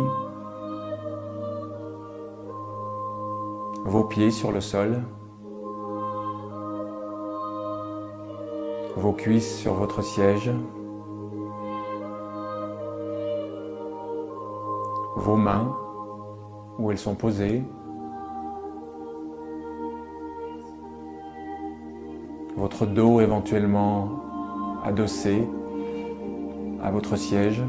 vos pieds sur le sol, vos cuisses sur votre siège, vos mains, où elles sont posées, votre dos éventuellement adossé à votre siège.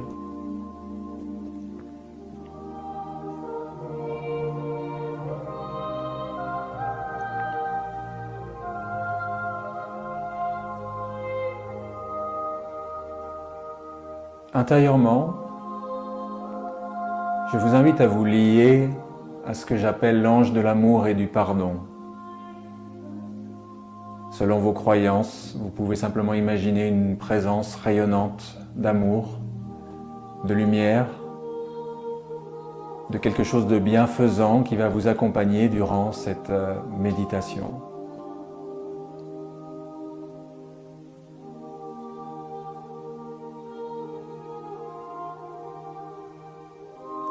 Intérieurement, je vous invite à vous lier à ce que j'appelle l'ange de l'amour et du pardon. Selon vos croyances, vous pouvez simplement imaginer une présence rayonnante d'amour, de lumière, de quelque chose de bienfaisant qui va vous accompagner durant cette méditation.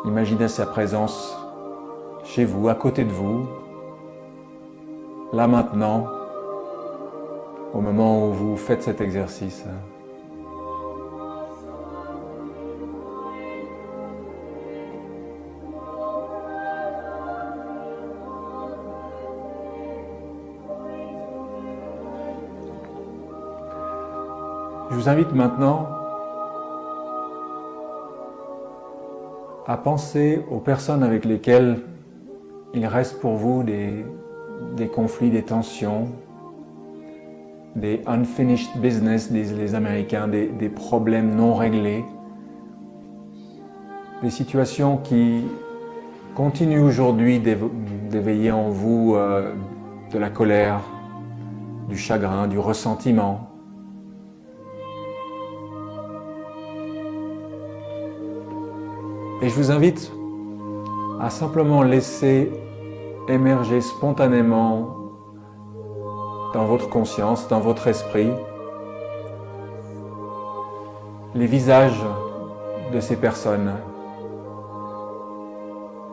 Imaginez sa présence chez vous, à côté de vous, là maintenant, au moment où vous faites cet exercice. Je vous invite maintenant à penser aux personnes avec lesquelles il reste pour vous des conflits, des tensions, des unfinished business, disent les Américains, des problèmes non réglés, des situations qui continuent aujourd'hui d'éveiller en vous de la colère, du chagrin, du ressentiment. Et je vous invite à simplement laisser émerger spontanément dans votre conscience, dans votre esprit, les visages de ces personnes.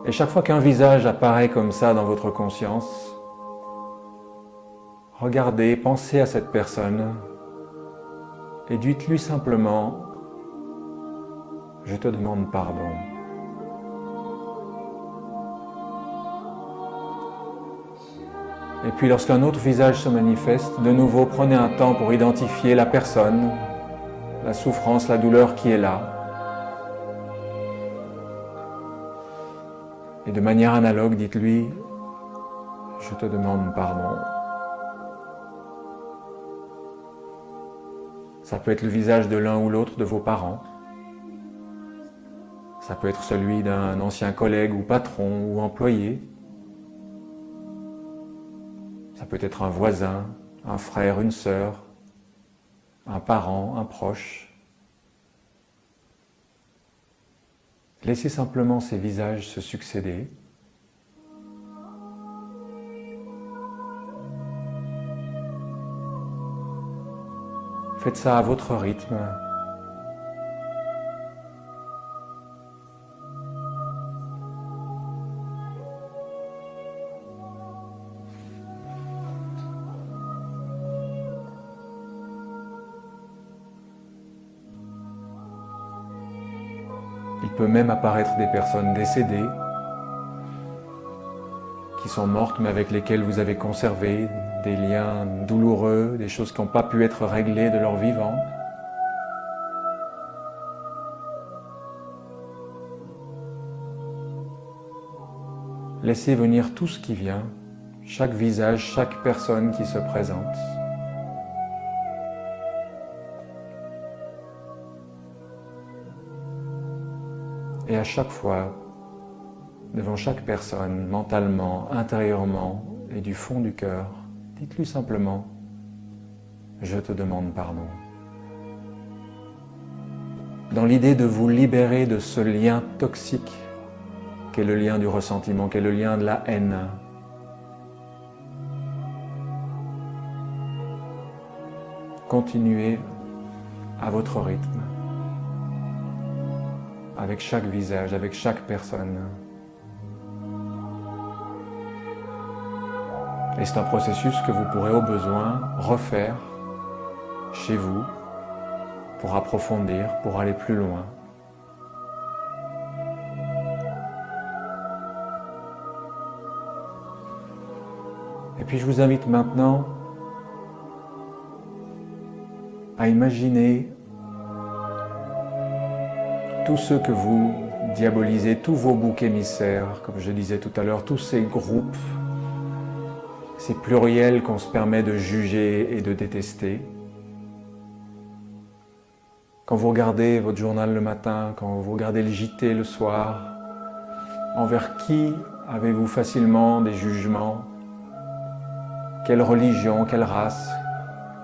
Et chaque fois qu'un visage apparaît comme ça dans votre conscience, regardez, pensez à cette personne et dites-lui simplement « Je te demande pardon ». Et puis lorsqu'un autre visage se manifeste, de nouveau prenez un temps pour identifier la personne, la souffrance, la douleur qui est là. Et de manière analogue, dites-lui « Je te demande pardon ». Ça peut être le visage de l'un ou l'autre de vos parents. Ça peut être celui d'un ancien collègue ou patron ou employé. Ça peut être un voisin, un frère, une sœur, un parent, un proche. Laissez simplement ces visages se succéder. Faites ça à votre rythme. Il peut même apparaître des personnes décédées, qui sont mortes mais avec lesquelles vous avez conservé des liens douloureux, des choses qui n'ont pas pu être réglées de leur vivant. Laissez venir tout ce qui vient, chaque visage, chaque personne qui se présente. Et à chaque fois, devant chaque personne, mentalement, intérieurement et du fond du cœur, dites-lui simplement « Je te demande pardon ». Dans l'idée de vous libérer de ce lien toxique qu'est le lien du ressentiment, qu'est le lien de la haine. Continuez à votre rythme, avec chaque visage, avec chaque personne. Et c'est un processus que vous pourrez au besoin refaire chez vous pour approfondir, pour aller plus loin. Et puis je vous invite maintenant à imaginer tous ceux que vous diabolisez, tous vos boucs émissaires, comme je disais tout à l'heure, tous ces groupes, ces pluriels qu'on se permet de juger et de détester. Quand vous regardez votre journal le matin, quand vous regardez le JT le soir, envers qui avez-vous facilement des jugements? Quelle religion, quelle race,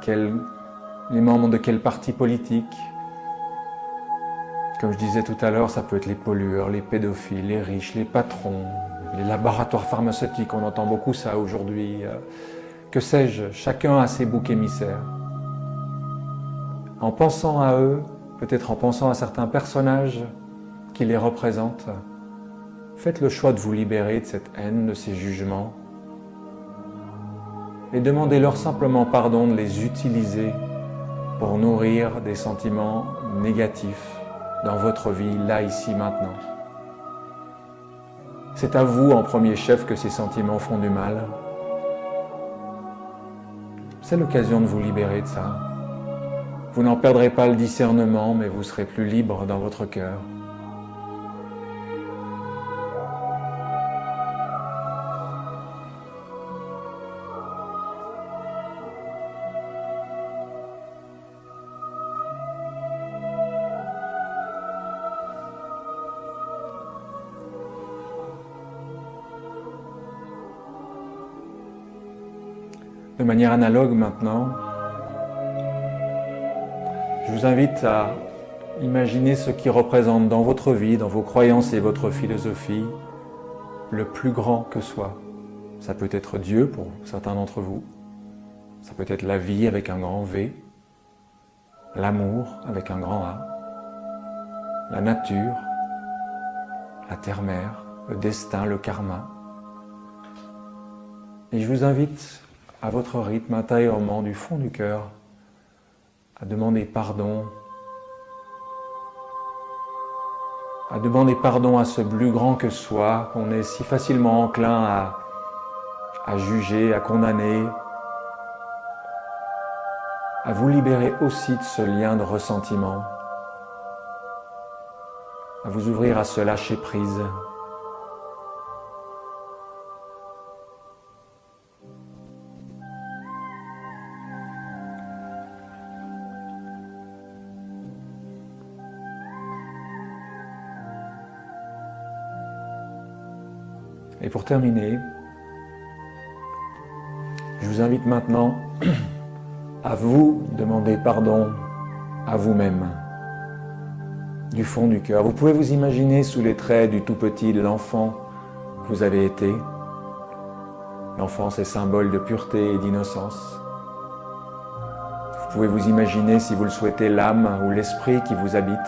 les membres de quel parti politique? Comme je disais tout à l'heure, ça peut être les pollueurs, les pédophiles, les riches, les patrons, les laboratoires pharmaceutiques, on entend beaucoup ça aujourd'hui. Que sais-je, chacun a ses boucs émissaires. En pensant à eux, peut-être en pensant à certains personnages qui les représentent, faites le choix de vous libérer de cette haine, de ces jugements, et demandez-leur simplement pardon de les utiliser pour nourrir des sentiments négatifs dans votre vie, là, ici, maintenant. C'est à vous, en premier chef, que ces sentiments font du mal. C'est l'occasion de vous libérer de ça. Vous n'en perdrez pas le discernement, mais vous serez plus libre dans votre cœur. De manière analogue maintenant, je vous invite à imaginer ce qui représente dans votre vie, dans vos croyances et votre philosophie, le plus grand que soit. Ça peut être Dieu pour certains d'entre vous, ça peut être la vie avec un grand V, l'amour avec un grand A, la nature, la terre-mère, le destin, le karma. Et je vous invite à votre rythme intérieurement, du fond du cœur, à demander pardon, à ce plus grand que soi, qu'on est si facilement enclin à juger, à condamner, à vous libérer aussi de ce lien de ressentiment, à vous ouvrir à ce lâcher-prise. Et pour terminer, je vous invite maintenant à vous demander pardon à vous-même, du fond du cœur. Vous pouvez vous imaginer sous les traits du tout petit, de l'enfant que vous avez été. L'enfance est symbole de pureté et d'innocence. Vous pouvez vous imaginer, si vous le souhaitez, l'âme ou l'esprit qui vous habite.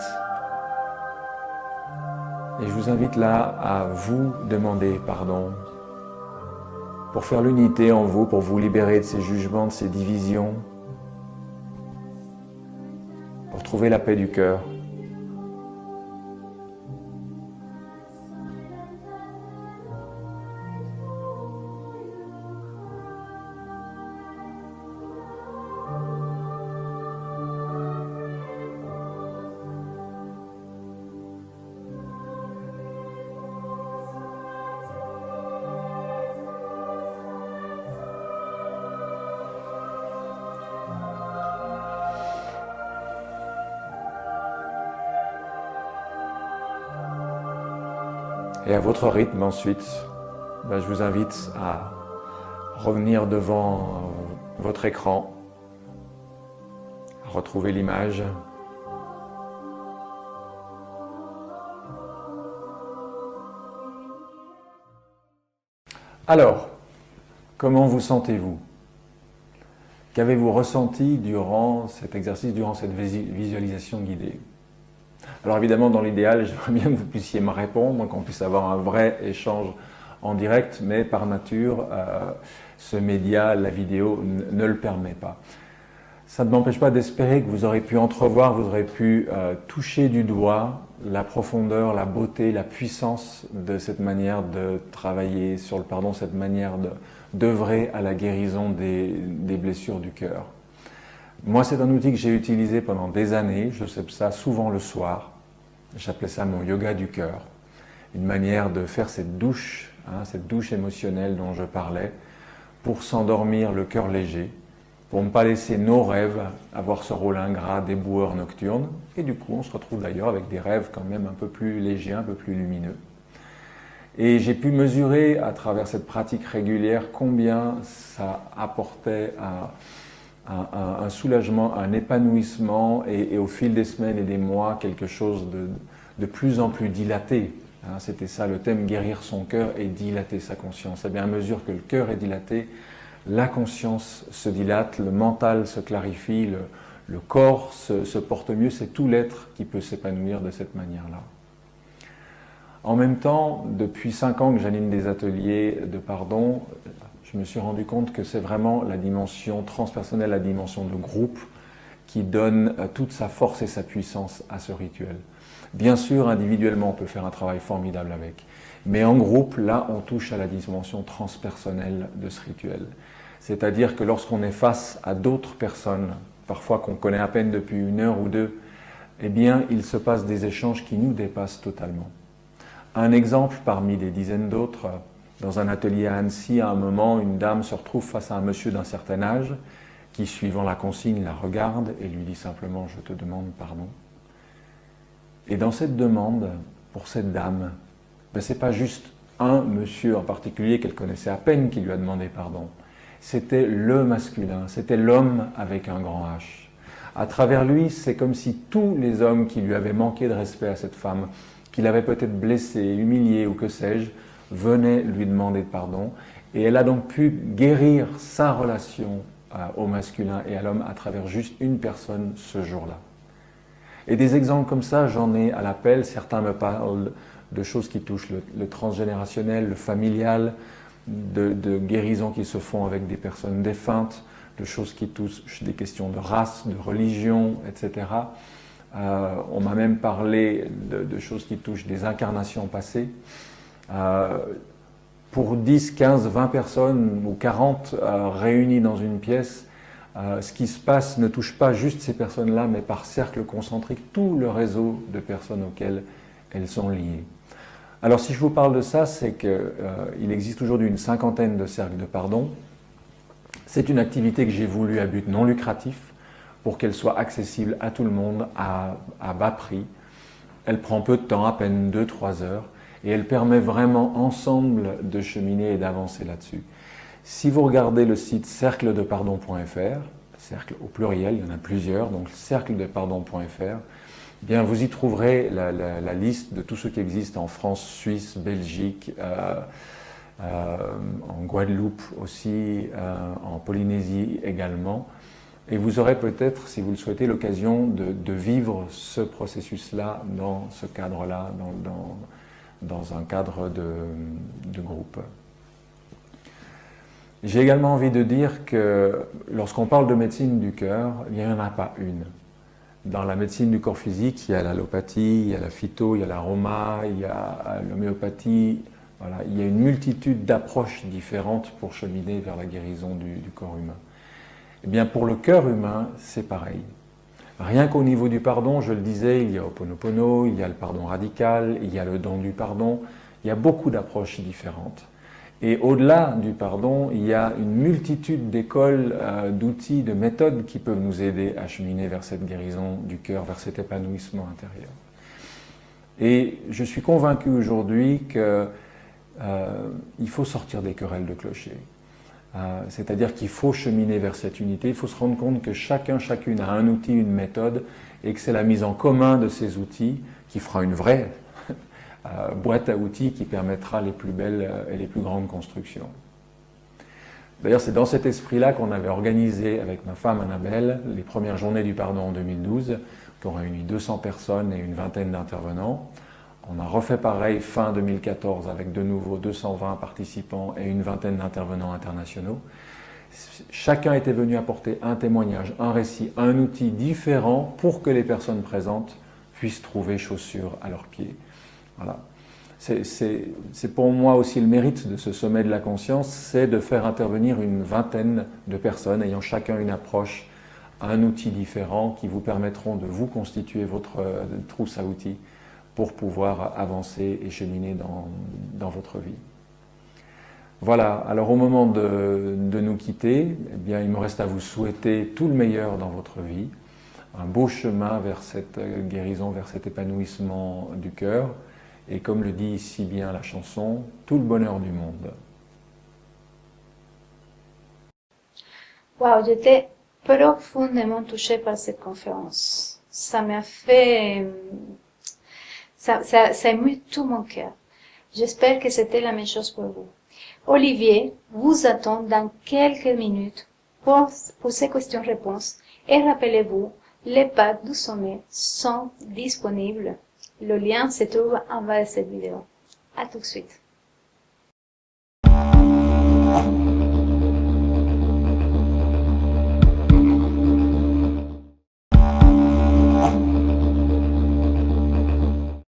Et je vous invite là à vous demander pardon pour faire l'unité en vous, pour vous libérer de ces jugements, de ces divisions, pour trouver la paix du cœur. Et à votre rythme ensuite, je vous invite à revenir devant votre écran, à retrouver l'image. Alors, comment vous sentez-vous? Qu'avez-vous ressenti durant cet exercice, durant cette visualisation guidée? Alors évidemment, dans l'idéal, j'aimerais bien que vous puissiez me répondre, qu'on puisse avoir un vrai échange en direct, mais par nature, ce média, la vidéo, ne le permet pas. Ça ne m'empêche pas d'espérer que vous aurez pu entrevoir, vous aurez pu toucher du doigt la profondeur, la beauté, la puissance de cette manière de travailler sur le pardon, cette manière d'œuvrer à la guérison des blessures du cœur. Moi, c'est un outil que j'ai utilisé pendant des années, je fais ça souvent le soir. J'appelais ça mon yoga du cœur, une manière de faire cette douche émotionnelle dont je parlais, pour s'endormir le cœur léger, pour ne pas laisser nos rêves avoir ce rôle ingrat d'éboueur nocturne. Et du coup, on se retrouve d'ailleurs avec des rêves quand même un peu plus légers, un peu plus lumineux. Et j'ai pu mesurer à travers cette pratique régulière combien ça apportait un soulagement, un épanouissement et au fil des semaines et des mois, quelque chose de plus en plus dilaté. C'était ça le thème, guérir son cœur et dilater sa conscience. Et bien à mesure que le cœur est dilaté, la conscience se dilate, le mental se clarifie, le corps se porte mieux, c'est tout l'être qui peut s'épanouir de cette manière-là. En même temps, depuis 5 ans que j'anime des ateliers de pardon, je me suis rendu compte que c'est vraiment la dimension transpersonnelle, la dimension de groupe qui donne toute sa force et sa puissance à ce rituel. Bien sûr, individuellement, on peut faire un travail formidable avec, mais en groupe, là, on touche à la dimension transpersonnelle de ce rituel. C'est-à-dire que lorsqu'on est face à d'autres personnes, parfois qu'on connaît à peine depuis 1 heure ou 2, eh bien, il se passe des échanges qui nous dépassent totalement. Un exemple parmi des dizaines d'autres, dans un atelier à Annecy, à un moment, une dame se retrouve face à un monsieur d'un certain âge qui, suivant la consigne, la regarde et lui dit simplement « je te demande pardon ». Et dans cette demande, pour cette dame, ce n'est pas juste un monsieur en particulier qu'elle connaissait à peine qui lui a demandé pardon, C'était le masculin, c'était l'homme avec un grand H. À travers lui, c'est comme si tous les hommes qui lui avaient manqué de respect à cette femme, qu'il avait peut-être blessé, humilié ou que sais-je, venaient lui demander pardon. Et elle a donc pu guérir sa relation au masculin et à l'homme à travers juste une personne ce jour-là. Et des exemples comme ça, j'en ai à l'appel. Certains me parlent de choses qui touchent le transgénérationnel, le familial, de guérisons qui se font avec des personnes défuntes, de choses qui touchent des questions de race, de religion, etc. On m'a même parlé de choses qui touchent des incarnations passées. Pour 10, 15, 20 personnes ou 40 réunies dans une pièce, ce qui se passe ne touche pas juste ces personnes-là, mais par cercle concentrique, tout le réseau de personnes auxquelles elles sont liées. Alors si je vous parle de ça, c'est qu'il existe aujourd'hui une cinquantaine de cercles de pardon. C'est une activité que j'ai voulu à but non lucratif pour qu'elle soit accessible à tout le monde à bas prix. Elle prend peu de temps, à peine 2-3 heures, et elle permet vraiment ensemble de cheminer et d'avancer là-dessus. Si vous regardez le site cercledepardon.fr, cercle au pluriel, il y en a plusieurs, donc cercledepardon.fr, bien vous y trouverez la liste de tout ce qui existe en France, Suisse, Belgique, en Guadeloupe aussi, en Polynésie également. Et vous aurez peut-être, si vous le souhaitez, l'occasion de vivre ce processus-là dans ce cadre-là, dans un cadre de groupe. J'ai également envie de dire que lorsqu'on parle de médecine du cœur, il n'y en a pas une. Dans la médecine du corps physique, il y a l'allopathie, il y a la phyto, il y a l'aroma, il y a l'homéopathie. Voilà, il y a une multitude d'approches différentes pour cheminer vers la guérison du corps humain. Eh bien, pour le cœur humain, c'est pareil. Rien qu'au niveau du pardon, je le disais, il y a Ho'oponopono, il y a le pardon radical, il y a le don du pardon, il y a beaucoup d'approches différentes. Et au-delà du pardon, il y a une multitude d'écoles, d'outils, de méthodes qui peuvent nous aider à cheminer vers cette guérison du cœur, vers cet épanouissement intérieur. Et je suis convaincu aujourd'hui qu'il faut sortir des querelles de clocher. C'est-à-dire qu'il faut cheminer vers cette unité, il faut se rendre compte que chacun, chacune a un outil, une méthode, et que c'est la mise en commun de ces outils qui fera une vraie boîte à outils qui permettra les plus belles et les plus grandes constructions. D'ailleurs, c'est dans cet esprit-là qu'on avait organisé avec ma femme Annabelle les premières journées du pardon en 2012, qui ont réuni 200 personnes et une vingtaine d'intervenants. On a refait pareil fin 2014 avec de nouveau 220 participants et une vingtaine d'intervenants internationaux. Chacun était venu apporter un témoignage, un récit, un outil différent pour que les personnes présentes puissent trouver chaussures à leurs pieds. Voilà. C'est pour moi aussi le mérite de ce sommet de la conscience, c'est de faire intervenir une vingtaine de personnes ayant chacun une approche, un outil différent qui vous permettront de vous constituer votre trousse à outils pour pouvoir avancer et cheminer dans votre vie. Voilà, alors au moment de nous quitter, eh bien, il me reste à vous souhaiter tout le meilleur dans votre vie, un beau chemin vers cette guérison, vers cet épanouissement du cœur, et comme le dit si bien la chanson, tout le bonheur du monde. Wow, j'étais profondément touchée par cette conférence. Ça m'a fait... Ça émue tout mon cœur. J'espère que c'était la même chose pour vous. Olivier vous attend dans quelques minutes pour ces questions-réponses. Et rappelez-vous, les pattes du sommet sont disponibles. Le lien se trouve en bas de cette vidéo. À tout de suite.